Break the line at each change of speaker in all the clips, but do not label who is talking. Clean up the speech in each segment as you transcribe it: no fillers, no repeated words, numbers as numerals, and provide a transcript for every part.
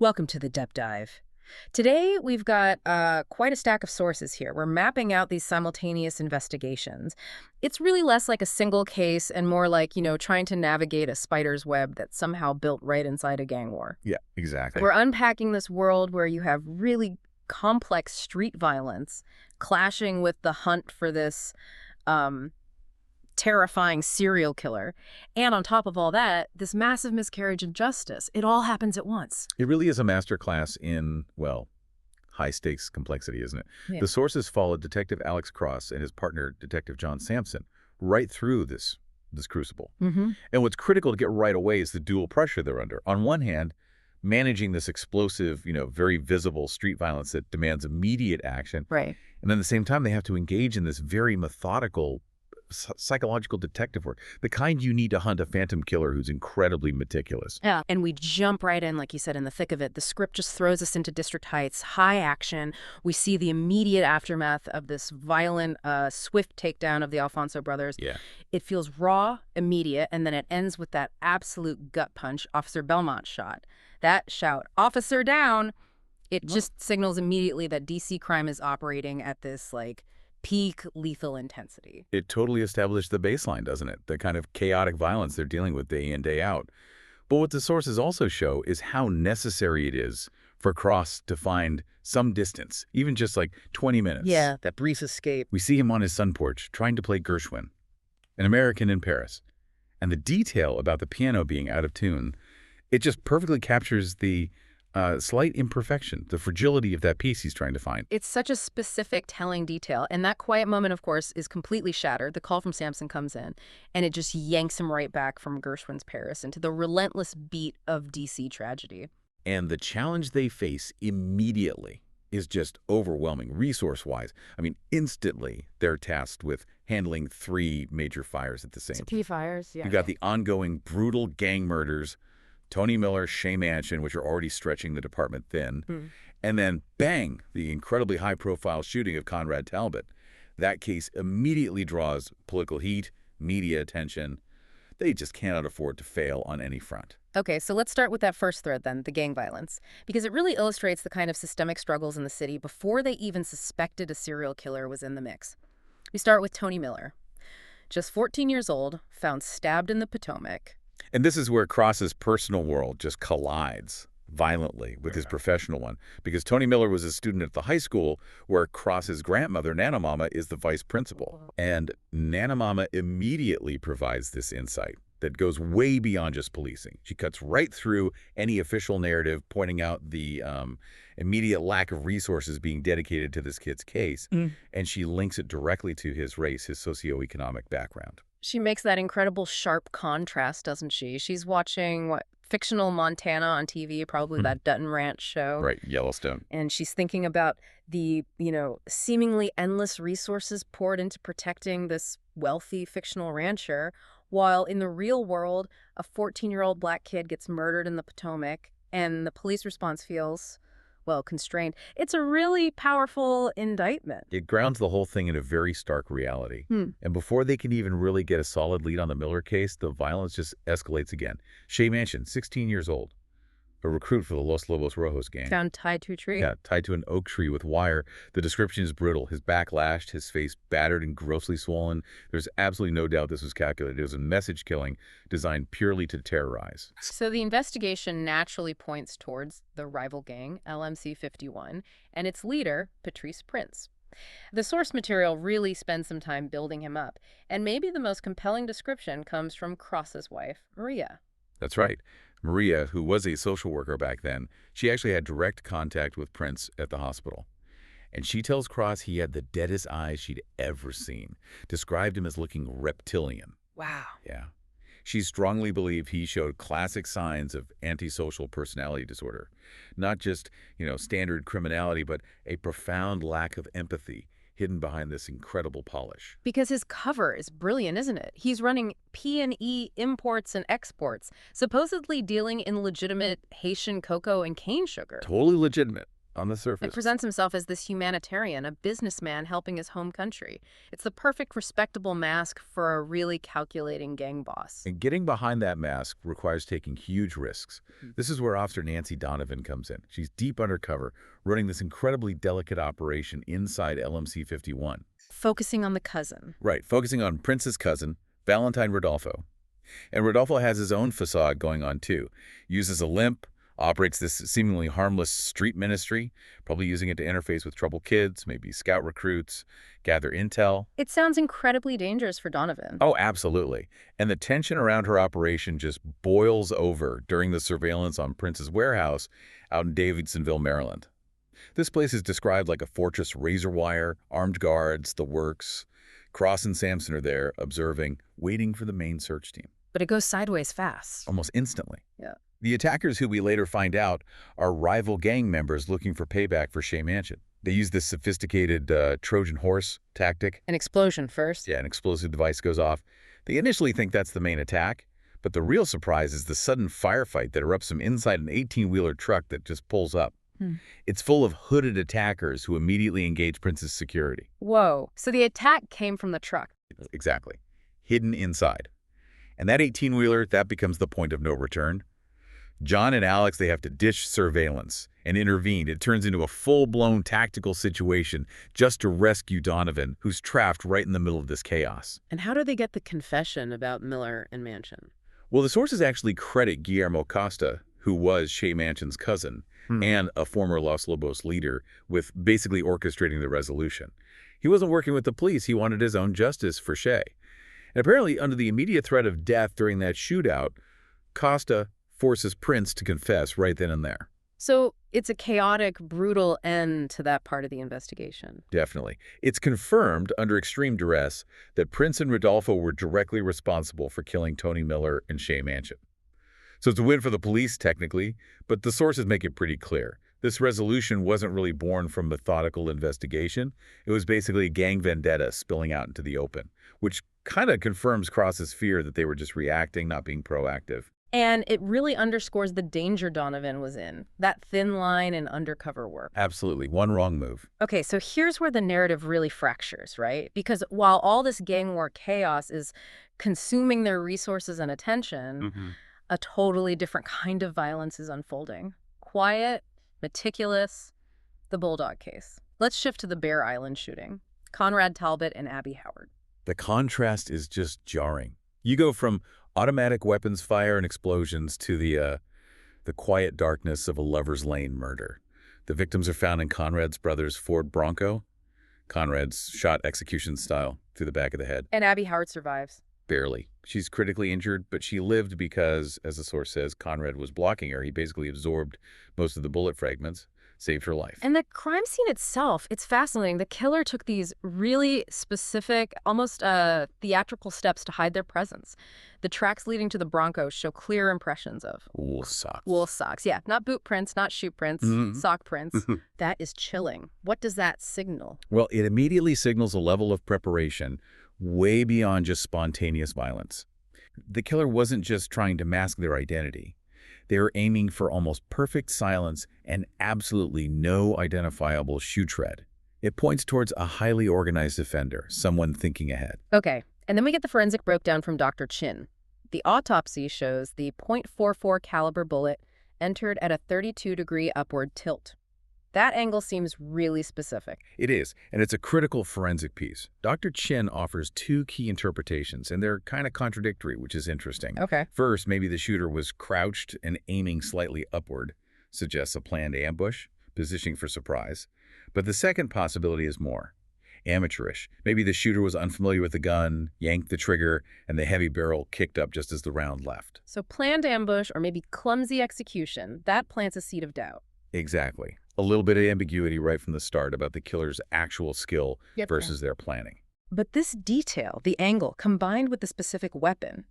Welcome to the Depth Dive. Today, we've got quite a stack of sources here. We're mapping out these simultaneous investigations. It's really less like a single case and more like, trying to navigate a spider's web that's somehow built right inside a gang war.
Yeah, exactly.
We're unpacking this world where you have really complex street violence clashing with the hunt for this terrifying serial killer. And on top of all that, this massive miscarriage of justice. It all happens at once.
It really is a masterclass in, well, high-stakes complexity, isn't it?
Yeah.
The sources followed Detective Alex Cross and his partner, Detective John Sampson, right through this crucible.
Mm-hmm.
And what's critical to get right away is the dual pressure they're under. On one hand, managing this explosive, very visible street violence that demands immediate action.
Right.
And then at the same time, they have to engage in this very methodical psychological detective work, the kind you need to hunt a phantom killer who's incredibly meticulous.
Yeah, and we jump right in, like you said, in the thick of it. The script just throws us into District Heights, high action. We see the immediate aftermath of this violent, swift takedown of the Alfonso brothers.
Yeah.
It feels raw, immediate, and then it ends with that absolute gut punch Officer Belmont shot. That shout, "Officer down!" It just signals immediately that DC crime is operating at this, peak lethal intensity.
It totally established the baseline, doesn't it? The kind of chaotic violence they're dealing with day in, day out. But what the sources also show is how necessary it is for Cross to find some distance, even just 20 minutes.
Yeah, that brief escape.
We see him on his sun porch trying to play Gershwin, an American in Paris. And the detail about the piano being out of tune, it just perfectly captures the slight imperfection, the fragility of that piece he's trying to find.
It's such a specific, telling detail. And that quiet moment, of course, is completely shattered. The call from Sampson comes in, and it just yanks him right back from Gershwin's Paris into the relentless beat of DC tragedy.
And the challenge they face immediately is just overwhelming, resource-wise. I mean, instantly, they're tasked with handling 3 major fires at the same time.
3 fires, yeah.
You got the ongoing brutal gang murders, Tony Miller, Shay Manchin, which are already stretching the department thin. And then, bang, the incredibly high-profile shooting of Conrad Talbot. That case immediately draws political heat, media attention. They just cannot afford to fail on any front.
Okay, so let's start with that first thread then, the gang violence, because it really illustrates the kind of systemic struggles in the city before they even suspected a serial killer was in the mix. We start with Tony Miller. Just 14 years old, found stabbed in the Potomac.
And this is where Cross's personal world just collides violently with his professional one, because Tony Miller was a student at the high school where Cross's grandmother, Nanomama, is the vice principal. And Nanomama immediately provides this insight that goes way beyond just policing. She cuts right through any official narrative, pointing out the immediate lack of resources being dedicated to this kid's case, and she links it directly to his race, his socioeconomic background.
She makes that incredible sharp contrast, doesn't she? She's watching, fictional Montana on TV, probably that Dutton Ranch show.
Right, Yellowstone.
And she's thinking about the, seemingly endless resources poured into protecting this wealthy fictional rancher, while in the real world, a 14-year-old black kid gets murdered in the Potomac, and the police response feels, constrained. It's a really powerful indictment.
It grounds the whole thing in a very stark reality. And before they can even really get a solid lead on the Miller case, the violence just escalates again. Shay Manchin, 16 years old, a recruit for the Los Lobos Rojos gang.
Found tied to a tree.
Yeah, tied to an oak tree with wire. The description is brutal. His back lashed, his face battered and grossly swollen. There's absolutely no doubt this was calculated. It was a message killing designed purely to terrorize.
So the investigation naturally points towards the rival gang, LMC 51, and its leader, Patrice Prince. The source material really spends some time building him up, and maybe the most compelling description comes from Cross's wife, Maria.
That's right. Maria, who was a social worker back then, she actually had direct contact with Prince at the hospital. And she tells Cross he had the deadest eyes she'd ever seen, described him as looking reptilian.
Wow.
Yeah. She strongly believed he showed classic signs of antisocial personality disorder. Not just, standard criminality, but a profound lack of empathy hidden behind this incredible polish.
Because his cover is brilliant, isn't it? He's running P&E imports and exports, supposedly dealing in legitimate Haitian cocoa and cane sugar.
Totally legitimate. on the
It
surface.
presents himself as this humanitarian, a businessman helping his home country. It's the perfect, respectable mask for a really calculating gang boss.
And getting behind that mask requires taking huge risks.
Hmm.
This is where Officer Nancy Donovan comes in. She's deep undercover, running this incredibly delicate operation inside LMC 51.
Focusing on the cousin.
Right, focusing on Prince's cousin, Valentine Rodolfo. And Rodolfo has his own facade going on too. Uses a limp, operates this seemingly harmless street ministry, probably using it to interface with troubled kids, maybe scout recruits, gather intel.
It sounds incredibly dangerous for Donovan.
Oh, absolutely. And the tension around her operation just boils over during the surveillance on Prince's warehouse out in Davidsonville, Maryland. This place is described like a fortress, razor wire, armed guards, the works. Cross and Sampson are there, observing, waiting for the main search team.
But it goes sideways fast.
Almost instantly.
Yeah.
The attackers, who we later find out are rival gang members looking for payback for Shea Mansion. They use this sophisticated Trojan horse tactic.
An explosion first.
Yeah, an explosive device goes off. They initially think that's the main attack, but the real surprise is the sudden firefight that erupts from inside an 18-wheeler truck that just pulls up. It's full of hooded attackers who immediately engage Prince's security.
Whoa. So the attack came from the truck.
Exactly. Hidden inside. And that 18-wheeler, that becomes the point of no return. John and Alex, they have to ditch surveillance and intervene. It turns into a full-blown tactical situation just to rescue Donovan, who's trapped right in the middle of this chaos.
And how do they get the confession about Miller and Mansion?
Well, the sources actually credit Guillermo Costa, who was Shea Mansion's cousin, and a former Los Lobos leader, with basically orchestrating the resolution. He wasn't working with the police. He wanted his own justice for Shea. And apparently, under the immediate threat of death during that shootout, Costa forces Prince to confess right then and there.
So it's a chaotic, brutal end to that part of the investigation.
Definitely. It's confirmed under extreme duress that Prince and Rodolfo were directly responsible for killing Tony Miller and Shea Mansion. So it's a win for the police, technically, but the sources make it pretty clear. This resolution wasn't really born from methodical investigation. It was basically a gang vendetta spilling out into the open, which kind of confirms Cross's fear that they were just reacting, not being proactive.
And it really underscores the danger Donovan was in, that thin line in undercover work.
Absolutely. One wrong move.
Okay, so here's where the narrative really fractures, right? Because while all this gang war chaos is consuming their resources and attention, a totally different kind of violence is unfolding. Quiet, meticulous, the Bulldog case. Let's shift to the Bear Island shooting. Conrad Talbot and Abby Howard.
The contrast is just jarring. You go from automatic weapons fire and explosions to the quiet darkness of a lover's lane murder. The victims are found in Conrad's brother's Ford Bronco. Conrad's shot execution style through the back of the head.
And Abby Howard survives.
Barely. She's critically injured, but she lived because, as the source says, Conrad was blocking her. He basically absorbed most of the bullet fragments, saved her life.
And the crime scene itself, it's fascinating. The killer took these really specific, almost theatrical steps to hide their presence. The tracks leading to the Bronco show clear impressions of
Wool socks.
wool socks. Yeah, not boot prints, not shoe prints, sock prints. That is chilling. What does that signal?
Well, it immediately signals a level of preparation way beyond just spontaneous violence. The killer wasn't just trying to mask their identity. They were aiming for almost perfect silence and absolutely no identifiable shoe tread. It points towards a highly organized offender, someone thinking ahead.
Okay, and then we get the forensic breakdown from Dr. Chin. The autopsy shows the .44 caliber bullet entered at a 32-degree upward tilt. That angle seems really specific.
It is, and it's a critical forensic piece. Dr. Chin offers two key interpretations, and they're kind of contradictory, which is interesting.
Okay.
First, maybe the shooter was crouched and aiming slightly upward, suggests a planned ambush, positioning for surprise. But the second possibility is more amateurish. Maybe the shooter was unfamiliar with the gun, yanked the trigger, and the heavy barrel kicked up just as the round left.
So planned ambush or maybe clumsy execution, that plants a seed of doubt.
Exactly. A little bit of ambiguity right from the start about the killer's actual skill versus their planning.
But this detail, the angle, combined with the specific weapon,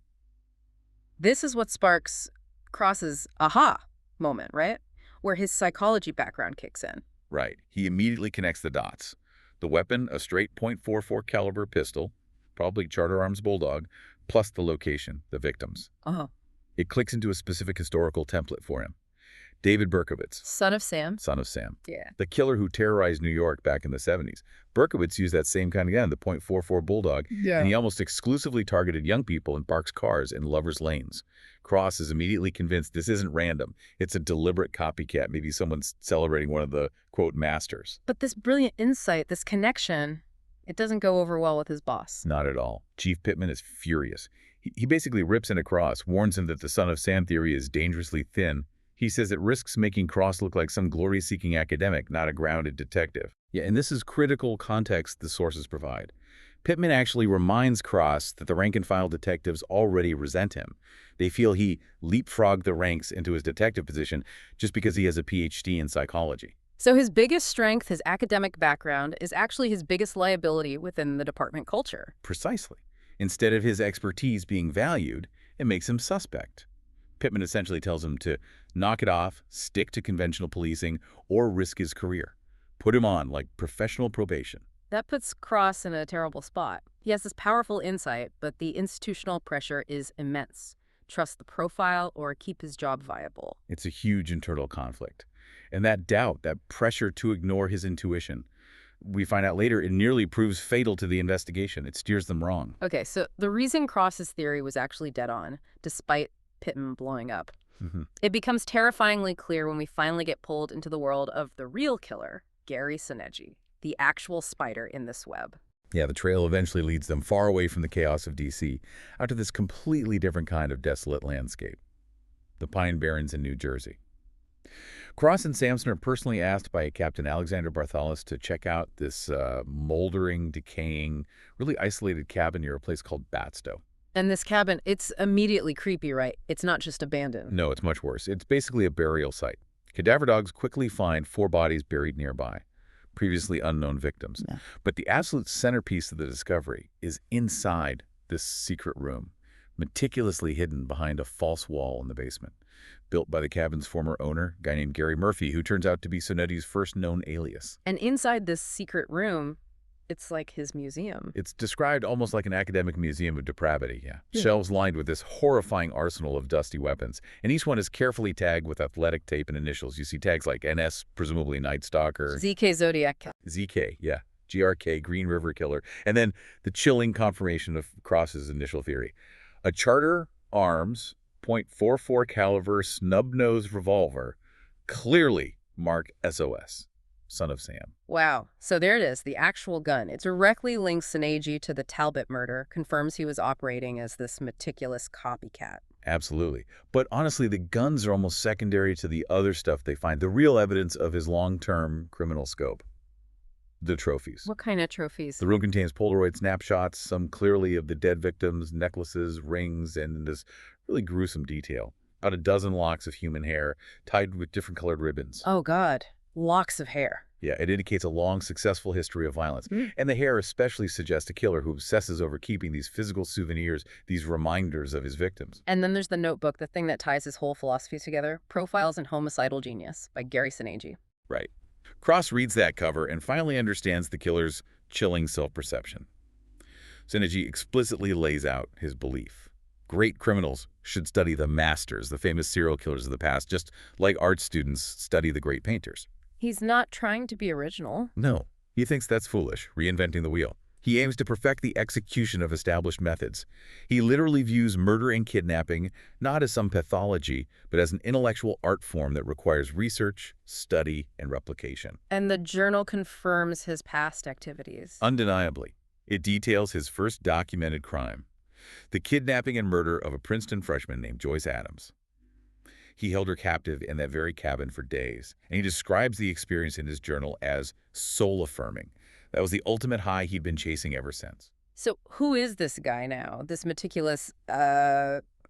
this is what sparks Cross's aha moment, right? Where his psychology background kicks in.
Right. He immediately connects the dots. The weapon, a straight .44 caliber pistol, probably Charter Arms Bulldog, plus the location, the victims.
Oh.
It clicks into a specific historical template for him. David Berkowitz,
Son of Sam?
son of Sam.
Yeah.
The killer who terrorized New York back in the 70s. Berkowitz used that same kind of gun, the .44 Bulldog, and he almost exclusively targeted young people and parked cars in lovers' lanes. Cross is immediately convinced this isn't random. It's a deliberate copycat. Maybe someone's celebrating one of the, quote, masters.
But this brilliant insight, this connection, it doesn't go over well with his boss.
Not at all. Chief Pittman is furious. He basically rips into Cross, warns him that the son of Sam theory is dangerously thin. He says it risks making Cross look like some glory-seeking academic, not a grounded detective. Yeah, and this is critical context the sources provide. Pittman actually reminds Cross that the rank-and-file detectives already resent him. They feel he leapfrogged the ranks into his detective position just because he has a PhD in psychology.
So his biggest strength, his academic background, is actually his biggest liability within the department culture.
Precisely. Instead of his expertise being valued, it makes him suspect. Pittman essentially tells him to knock it off, stick to conventional policing, or risk his career. Put him on like professional probation.
That puts Cross in a terrible spot. He has this powerful insight, but the institutional pressure is immense. Trust the profile or keep his job viable.
It's a huge internal conflict. And that doubt, that pressure to ignore his intuition, we find out later it nearly proves fatal to the investigation. It steers them wrong.
Okay, so the reason Cross's theory was actually dead on, despite Pittman blowing up, it becomes terrifyingly clear when we finally get pulled into the world of the real killer, Gary Soneji, the actual spider in this web.
Yeah, the trail eventually leads them far away from the chaos of D.C., out to this completely different kind of desolate landscape, the Pine Barrens in New Jersey. Cross and Samson are personally asked by Captain Alexander Barthalos to check out this moldering, decaying, really isolated cabin near a place called Batstow.
And this cabin, it's immediately creepy, right? It's not just abandoned.
No, it's much worse. It's basically a burial site. Cadaver dogs quickly find 4 bodies buried nearby, previously unknown victims.
Yeah.
But the absolute centerpiece of the discovery is inside this secret room, meticulously hidden behind a false wall in the basement, built by the cabin's former owner, a guy named Gary Murphy, who turns out to be Soneji's first known alias.
And inside this secret room, it's like his museum.
It's described almost like an academic museum of depravity, yeah. Shelves lined with this horrifying arsenal of dusty weapons, and each one is carefully tagged with athletic tape and initials. You see tags like NS, presumably Night Stalker.
ZK Zodiac.
ZK, yeah. GRK, Green River Killer. And then the chilling confirmation of Cross's initial theory. A Charter Arms .44 caliber snub-nosed revolver, clearly marked SOS, son of Sam.
Wow. So there it is, the actual gun. It directly links Soneji to the Talbot murder, confirms he was operating as this meticulous copycat.
Absolutely. But honestly, the guns are almost secondary to the other stuff they find, the real evidence of his long-term criminal scope. The trophies.
What kind of trophies?
The room contains Polaroid snapshots, some clearly of the dead victims, necklaces, rings, and this really gruesome detail. About a dozen locks of human hair tied with different colored ribbons.
Oh, God. Locks of hair.
Yeah, it indicates a long, successful history of violence. And the hair especially suggests a killer who obsesses over keeping these physical souvenirs, these reminders of his victims.
And then there's the notebook, the thing that ties his whole philosophy together, Profiles in Homicidal Genius by Gary Soneji.
Right. Cross reads that cover and finally understands the killer's chilling self-perception. Soneji explicitly lays out his belief. Great criminals should study the masters, the famous serial killers of the past, just like art students study the great painters.
He's not trying to be original.
No, he thinks that's foolish, reinventing the wheel. He aims to perfect the execution of established methods. He literally views murder and kidnapping not as some pathology, but as an intellectual art form that requires research, study, and replication.
And the journal confirms his past activities.
Undeniably, it details his first documented crime, the kidnapping and murder of a Princeton freshman named Joyce Adams. He held her captive in that very cabin for days, and he describes the experience in his journal as soul-affirming. That was the ultimate high he'd been chasing ever since.
So who is this guy now, this meticulous,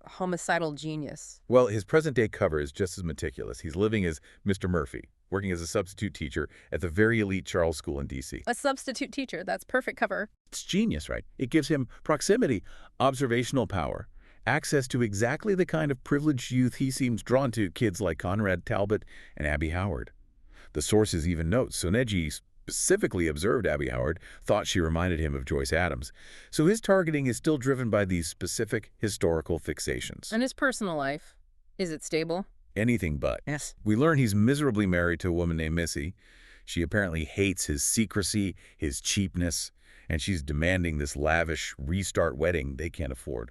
homicidal genius?
Well, his present-day cover is just as meticulous. He's living as Mr. Murphy, working as a substitute teacher at the very elite Charles School in D.C.
A substitute teacher, that's perfect cover.
It's genius, right? It gives him proximity, observational power, access to exactly the kind of privileged youth he seems drawn to, kids like Conrad Talbot and Abby Howard. The sources even note Soneji specifically observed Abby Howard, thought she reminded him of Joyce Adams. So his targeting is still driven by these specific historical fixations.
And his personal life, is it stable?
Anything but.
Yes.
We learn he's miserably married to a woman named Missy. She apparently hates his secrecy, his cheapness, and she's demanding this lavish restart wedding they can't afford.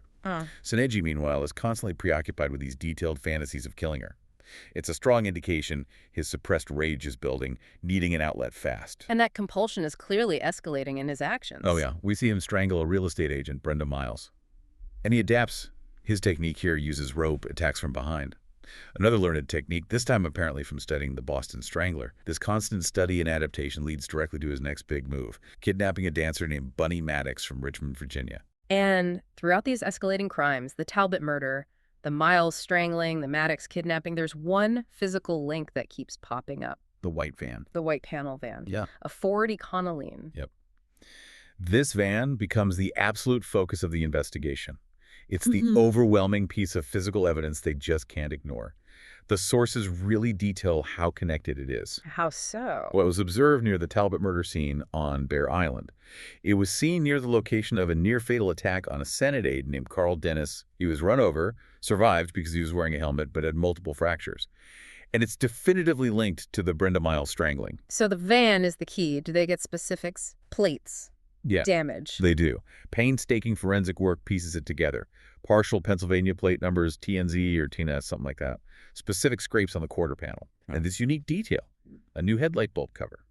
Soneji, meanwhile, is constantly preoccupied with these detailed fantasies of killing her. It's a strong indication his suppressed rage is building, needing an outlet fast.
And that compulsion is clearly escalating in his actions.
Oh yeah, we see him strangle a real estate agent, Brenda Miles. And he adapts. His technique here uses rope, attacks from behind. Another learned technique, this time apparently from studying the Boston Strangler. This constant study and adaptation leads directly to his next big move, kidnapping a dancer named Bunny Maddox from Richmond, Virginia.
And throughout these escalating crimes, the Talbot murder, the Miles strangling, the Maddox kidnapping, there's one physical link that keeps popping up.
The white van.
The white panel van.
Yeah.
A Ford Econoline.
Yep. This van becomes the absolute focus of the investigation. It's the overwhelming piece of physical evidence they just can't ignore. The sources really detail how connected it is.
How so?
What was observed near the Talbot murder scene on Bear Island. It was seen near the location of a near-fatal attack on a Senate aide named Carl Dennis. He was run over, survived because he was wearing a helmet, but had multiple fractures. And it's definitively linked to the Brenda Miles strangling.
So the van is the key. Do they get specifics? Plates.
Yeah,
Damage.
they do. Painstaking forensic work pieces it together. Partial Pennsylvania plate numbers, TNZ or TNS, something like that. Specific scrapes on the quarter panel. And this unique detail, a new headlight bulb cover.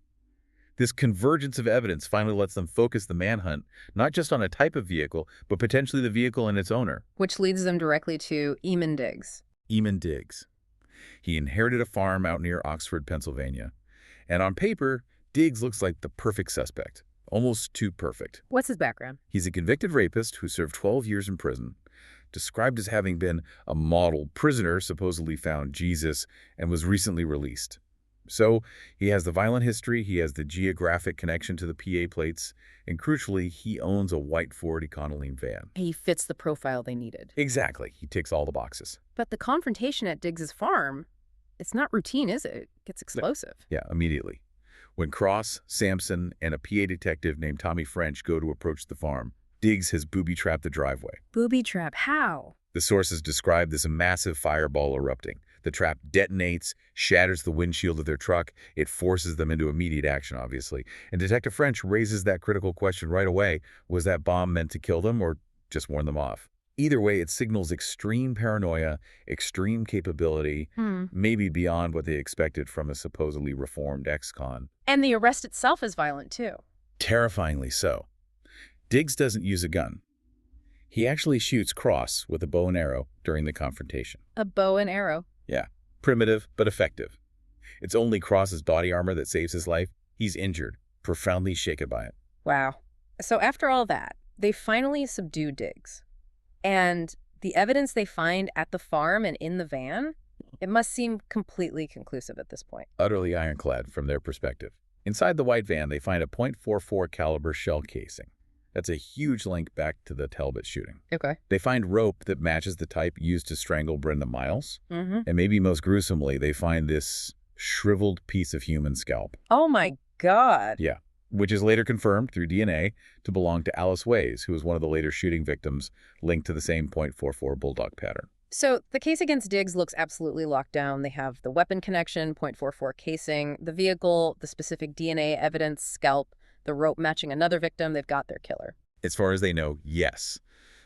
This convergence of evidence finally lets them focus the manhunt, not just on a type of vehicle, but potentially the vehicle and its owner.
Which leads them directly to Eamon Diggs.
Eamon Diggs. He inherited a farm out near Oxford, Pennsylvania. And on paper, Diggs looks like the perfect suspect. Almost too perfect.
What's his background?
He's a convicted rapist who served 12 years in prison, described as having been a model prisoner, supposedly found Jesus, and was recently released. So he has the violent history, he has the geographic connection to the PA plates, and crucially, he owns a white Ford Econoline van.
He fits the profile they needed.
Exactly. He ticks all the boxes.
But the confrontation at Diggs's farm, it's not routine, is it? It gets explosive.
Yeah, immediately. When Cross, Sampson, and a PA detective named Tommy French go to approach the farm, Diggs has booby-trapped the driveway.
Booby trap? How?
The sources describe this massive fireball erupting. The trap detonates, shatters the windshield of their truck. It forces them into immediate action, obviously. And Detective French raises that critical question right away. Was that bomb meant to kill them or just warn them off? Either way, it signals extreme paranoia, extreme capability, maybe beyond what they expected from a supposedly reformed ex-con.
And the arrest itself is violent, too.
Terrifyingly so. Diggs doesn't use a gun. He actually shoots Cross with a bow and arrow during the confrontation.
A bow and arrow.
Yeah, primitive but effective. It's only Cross's body armor that saves his life. He's injured, profoundly shaken by it.
Wow. So after all that, they finally subdue Diggs. And the evidence they find at the farm and in the van, it must seem completely conclusive at this point.
Utterly ironclad from their perspective. Inside the white van, they find a .44 caliber shell casing. That's a huge link back to the Talbot shooting.
Okay.
They find rope that matches the type used to strangle Brenda Miles. And maybe most gruesomely, they find this shriveled piece of human scalp.
Oh my God.
Yeah, which is later confirmed through DNA to belong to Alice Ways, who was one of the later shooting victims linked to the same .44 bulldog pattern.
So the case against Diggs looks absolutely locked down. They have the weapon connection, .44 casing, the vehicle, the specific DNA evidence, scalp, the rope matching another victim. They've got their killer.
As far as they know, yes.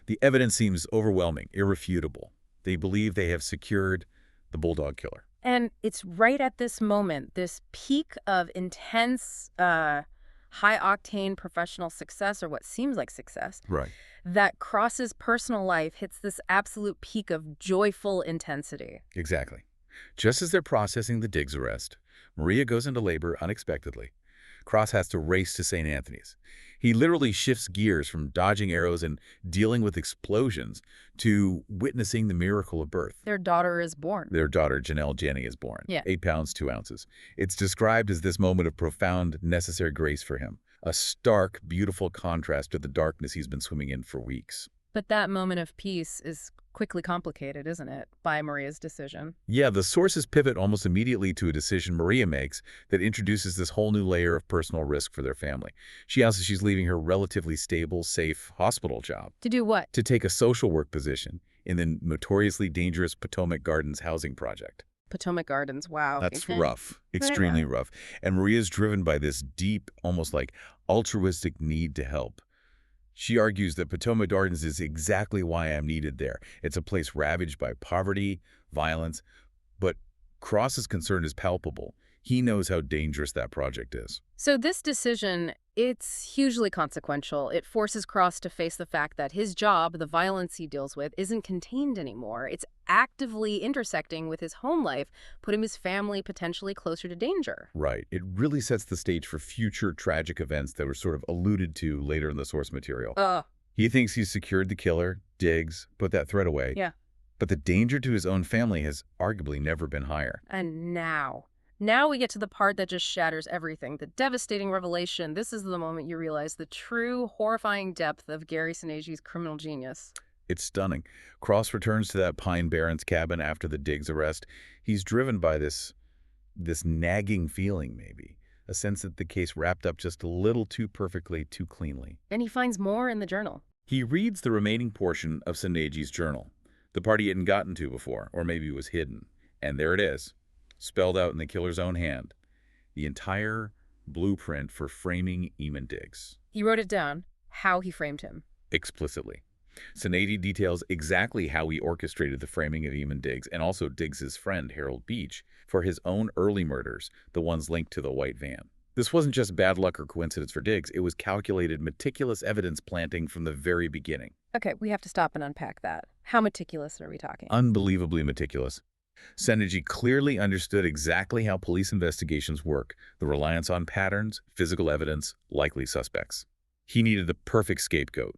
The evidence seems overwhelming, irrefutable. They believe they have secured the bulldog killer.
And it's right at this moment, this peak of intense, high-octane professional success, or what seems like success,
Right.
that Cross's personal life hits this absolute peak of joyful intensity.
Exactly. Just as they're processing the Diggs arrest, Maria goes into labor unexpectedly. Cross has to race to St. Anthony's. He literally shifts gears from dodging arrows and dealing with explosions to witnessing the miracle of birth.
Their daughter is born.
Their daughter, Janelle Jenny, is born.
Yeah.
8 pounds, 2 ounces. It's described as this moment of profound, necessary grace for him. A stark, beautiful contrast to the darkness he's been swimming in for weeks.
But that moment of peace is quickly complicated, isn't it, by Maria's decision?
Yeah, the sources pivot almost immediately to a decision Maria makes that introduces this whole new layer of personal risk for their family. She announces she's leaving her relatively stable, safe hospital job.
To do what?
To take a social work position in the notoriously dangerous Potomac Gardens housing project.
Potomac Gardens. Wow.
That's rough, extremely rough. And Maria's driven by this deep, almost like altruistic need to help. She argues that Potomac Gardens is exactly why I'm needed there. It's a place ravaged by poverty, violence, but Cross's concern is palpable. He knows how dangerous that project is.
So this decision, it's hugely consequential. It forces Cross to face the fact that his job, the violence he deals with, isn't contained anymore. It's actively intersecting with his home life, putting his family potentially closer to danger.
Right. It really sets the stage for future tragic events that were sort of alluded to later in the source material. He thinks he's secured the killer, Diggs, put that threat away.
Yeah.
But the danger to his own family has arguably never been higher.
And now we get to the part that just shatters everything, the devastating revelation. This is the moment you realize the true, horrifying depth of Gary Soneji's criminal genius.
It's stunning. Cross returns to that Pine Barrens cabin after the Diggs arrest. He's driven by this nagging feeling, maybe, a sense that the case wrapped up just a little too perfectly, too cleanly.
And he finds more in the journal.
He reads the remaining portion of Soneji's journal, the part he hadn't gotten to before, or maybe was hidden. And there it is, spelled out in the killer's own hand, the entire blueprint for framing Eamon Diggs.
He wrote it down, how he framed him.
Explicitly. Soneji details exactly how he orchestrated the framing of Eamon Diggs and also Diggs's friend, Harold Beach, for his own early murders, the ones linked to the white van. This wasn't just bad luck or coincidence for Diggs. It was calculated, meticulous evidence planting from the very beginning.
Okay, we have to stop and unpack that. How meticulous are we talking?
Unbelievably meticulous. Soneji clearly understood exactly how police investigations work, the reliance on patterns, physical evidence, likely suspects. He needed the perfect scapegoat,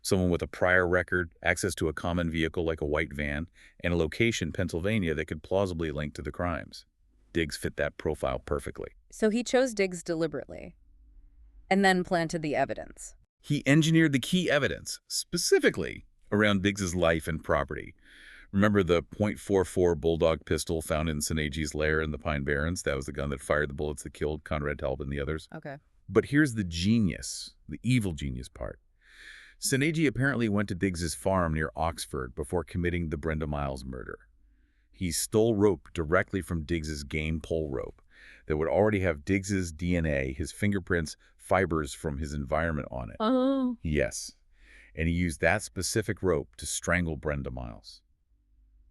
someone with a prior record, access to a common vehicle like a white van, and a location, Pennsylvania, that could plausibly link to the crimes. Diggs fit that profile perfectly.
So he chose Diggs deliberately, and then planted the evidence.
He engineered the key evidence, specifically around Diggs's life and property. Remember the .44 Bulldog pistol found in Soneji's lair in the Pine Barrens? That was the gun that fired the bullets that killed Conrad Talbot and the others.
Okay.
But here's the genius, the evil genius part. Soneji apparently went to Diggs's farm near Oxford before committing the Brenda Miles murder. He stole rope directly from Diggs's game pole rope that would already have Diggs's DNA, his fingerprints, fibers from his environment on it.
Oh.
Yes. And he used that specific rope to strangle Brenda Miles.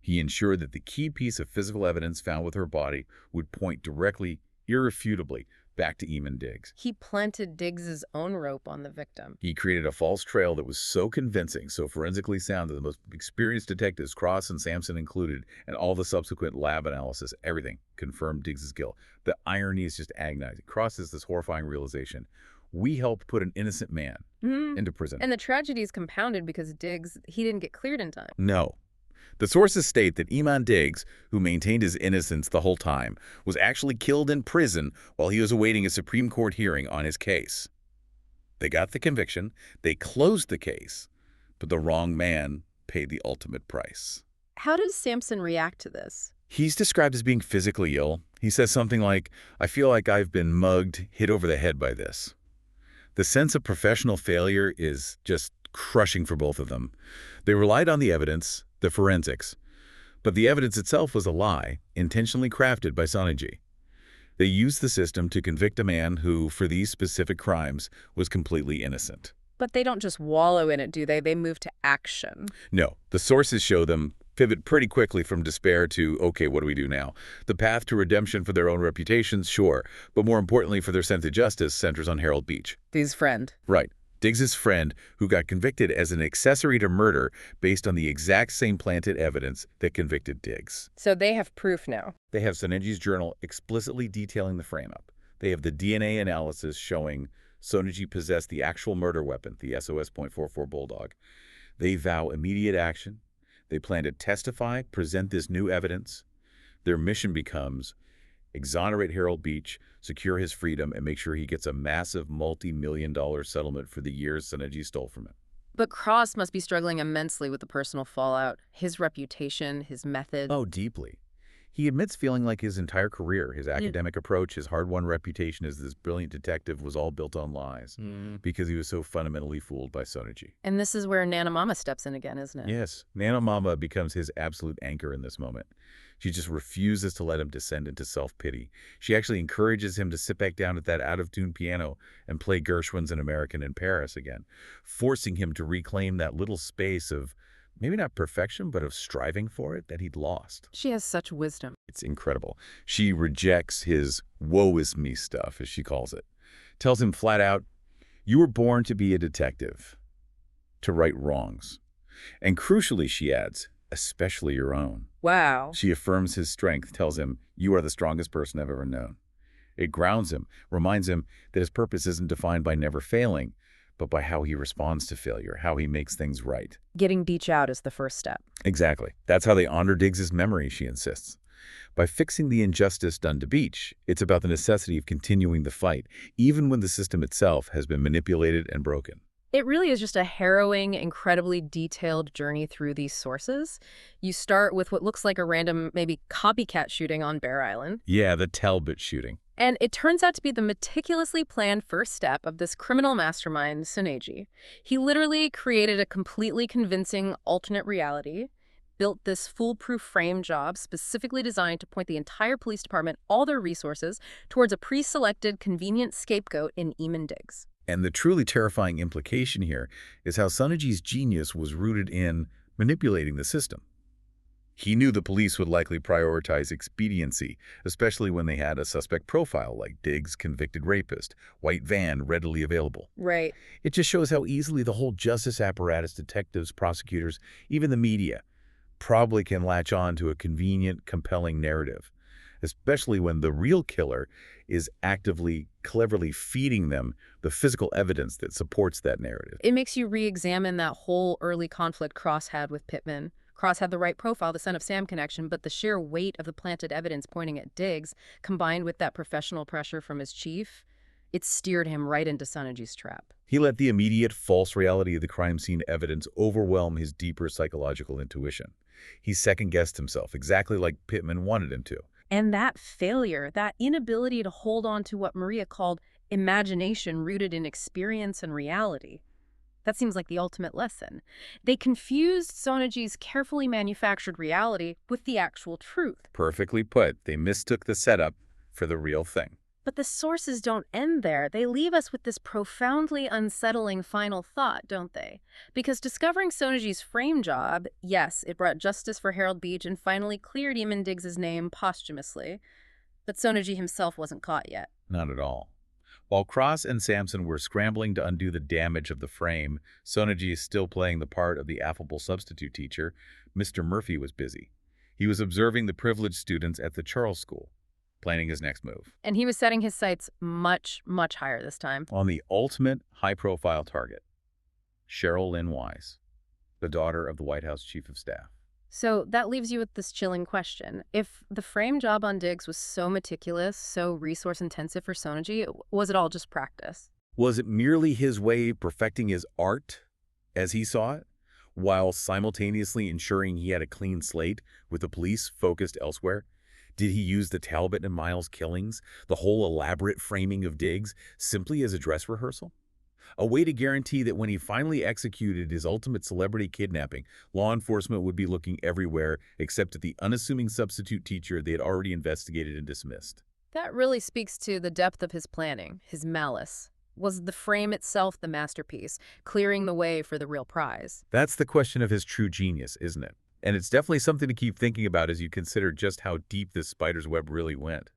He ensured that the key piece of physical evidence found with her body would point directly, irrefutably, back to Eamon Diggs.
He planted Diggs's own rope on the victim.
He created a false trail that was so convincing, so forensically sound that the most experienced detectives, Cross and Sampson included, and all the subsequent lab analysis, everything, confirmed Diggs's guilt. The irony is just agonizing. Cross has this horrifying realization. We helped put an innocent man into prison.
And the tragedy is compounded because Diggs, he didn't get cleared in time.
No. The sources state that Eamon Diggs, who maintained his innocence the whole time, was actually killed in prison while he was awaiting a Supreme Court hearing on his case. They got the conviction, they closed the case, but the wrong man paid the ultimate price.
How does Sampson react to this?
He's described as being physically ill. He says something like, "I feel like I've been mugged, hit over the head by this." The sense of professional failure is just crushing for both of them. They relied on the evidence, the forensics, but the evidence itself was a lie, intentionally crafted by Soneji. They used the system to convict a man who, for these specific crimes, was completely innocent.
But they don't just wallow in it, do they? They move to action.
No, the sources show them pivot pretty quickly from despair to, okay, what do we do now? The path to redemption for their own reputations, sure, but more importantly for their sense of justice centers on Harold Beach.
His friend.
Right. Diggs's friend, who got convicted as an accessory to murder based on the exact same planted evidence that convicted Diggs.
So they have proof now.
They have Soneji's journal explicitly detailing the frame-up. They have the DNA analysis showing Soneji possessed the actual murder weapon, the SOS .44 Bulldog. They vow immediate action. They plan to testify, present this new evidence. Their mission becomes exonerate Harold Beach, secure his freedom, and make sure he gets a massive multi-million-dollar settlement for the years Soneji stole from him.
But Cross must be struggling immensely with the personal fallout, his reputation, his method.
Oh, deeply. He admits feeling like his entire career, his academic approach, his hard-won reputation as this brilliant detective was all built on lies because he was so fundamentally fooled by Soneji.
And this is where Nana Mama steps in again, isn't it?
Yes, Nana Mama becomes his absolute anchor in this moment. She just refuses to let him descend into self-pity. She actually encourages him to sit back down at that out-of-tune piano and play Gershwin's An American in Paris again, forcing him to reclaim that little space of maybe not perfection, but of striving for it that he'd lost.
She has such wisdom.
It's incredible. She rejects his woe is me stuff, as she calls it. Tells him flat out, you were born to be a detective, to right wrongs. And crucially, she adds, especially your own.
Wow.
She affirms his strength, tells him, you are the strongest person I've ever known. It grounds him, reminds him that his purpose isn't defined by never failing, but by how he responds to failure, how he makes things right.
Getting Beach out is the first step.
Exactly. That's how they honor Diggs's memory, she insists. By fixing the injustice done to Beach, it's about the necessity of continuing the fight, even when the system itself has been manipulated and broken.
It really is just a harrowing, incredibly detailed journey through these sources. You start with what looks like a random, maybe copycat shooting on Bear Island.
Yeah, the Talbot shooting.
And it turns out to be the meticulously planned first step of this criminal mastermind, Soneji. He literally created a completely convincing alternate reality, built this foolproof frame job specifically designed to point the entire police department, all their resources, towards a pre-selected, convenient scapegoat in Eamon Diggs.
And the truly terrifying implication here is how Soneji's genius was rooted in manipulating the system. He knew the police would likely prioritize expediency, especially when they had a suspect profile like Diggs, convicted rapist, white van readily available.
Right.
It just shows how easily the whole justice apparatus, detectives, prosecutors, even the media, probably can latch on to a convenient, compelling narrative, especially when the real killer is actively, cleverly feeding them the physical evidence that supports that narrative.
It makes you re-examine that whole early conflict Cross had with Pittman. Cross had the right profile, the son of Sam connection, but the sheer weight of the planted evidence pointing at Diggs, combined with that professional pressure from his chief, it steered him right into Soneji's trap.
He let the immediate false reality of the crime scene evidence overwhelm his deeper psychological intuition. He second-guessed himself, exactly like Pittman wanted him to.
And that failure, that inability to hold on to what Maria called imagination rooted in experience and reality, that seems like the ultimate lesson. They confused Soneji's carefully manufactured reality with the actual truth.
Perfectly put. They mistook the setup for the real thing.
But the sources don't end there. They leave us with this profoundly unsettling final thought, don't they? Because discovering Soneji's frame job, yes, it brought justice for Harold Beach and finally cleared Eamon Diggs's name posthumously. But Soneji himself wasn't caught yet.
Not at all. While Cross and Sampson were scrambling to undo the damage of the frame, Soneji is still playing the part of the affable substitute teacher. Mr. Murphy was busy. He was observing the privileged students at the Charles School, planning his next move.
And he was setting his sights much, much higher this time.
On the ultimate high-profile target, Cheryl Lynn Wise, the daughter of the White House Chief of Staff.
So that leaves you with this chilling question. If the frame job on Diggs was so meticulous, so resource-intensive for Soneji, was it all just practice?
Was it merely his way of perfecting his art, as he saw it, while simultaneously ensuring he had a clean slate with the police focused elsewhere? Did he use the Talbot and Miles killings, the whole elaborate framing of Diggs, simply as a dress rehearsal? A way to guarantee that when he finally executed his ultimate celebrity kidnapping, law enforcement would be looking everywhere except at the unassuming substitute teacher they had already investigated and dismissed.
That really speaks to the depth of his planning, his malice. Was the frame itself the masterpiece, clearing the way for the real prize?
That's the question of his true genius, isn't it? And it's definitely something to keep thinking about as you consider just how deep this spider's web really went.